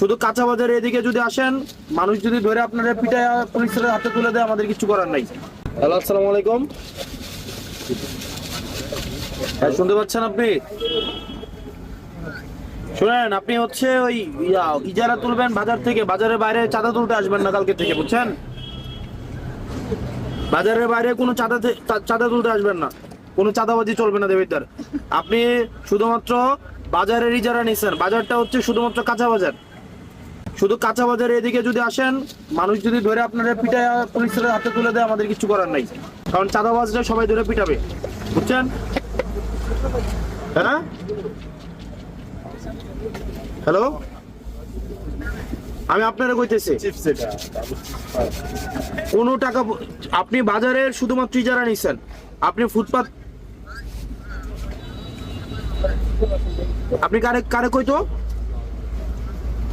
শুধু কাঁচা বাজার এদিকে যদি আসেন, মানুষ যদি ধরে আপনারা পিটায় পুলিশের হাতে তুলে দেয়, আমাদের কিছু করার নাই। হ্যালো, আসসালামু আলাইকুম। হ্যাঁ, শুনতে পাচ্ছেন আপনি? শুনেন, আপনি হচ্ছে ওই ইজারা তুলবেন বাজার থেকে, বাজারের বাইরে চাঁদা তুলতে আসবেন না কালকে থেকে, বুঝছেন? বাজারের বাইরে কোনো চাঁদা তুলতে আসবেন না, কোনো চাঁদাবাজি চলবে না দেবিদ্দার। আপনি শুধুমাত্র বাজারের ইজারা নিচ্ছেন, বাজারটা হচ্ছে শুধুমাত্র কাঁচা বাজার। শুধু কাঁচা বাজার এদিকে যদি আসেন, মানুষ যদি ধরে আপনারা পিটায় পুলিশের হাতে তুলে দেয়, আমাদের কিছু করার নাই, কারণ চাঁদাবাজরা সবাই ধরে পিটাবে, বুঝছেন? হ্যাঁ, হ্যালো, আমি আপনারা কইতেছি কোনো টাকা আপনি বাজারের শুধুমাত্র ইজারা নিচ্ছেন, আপনি ফুটপাত আপনি কারে কারে কইতো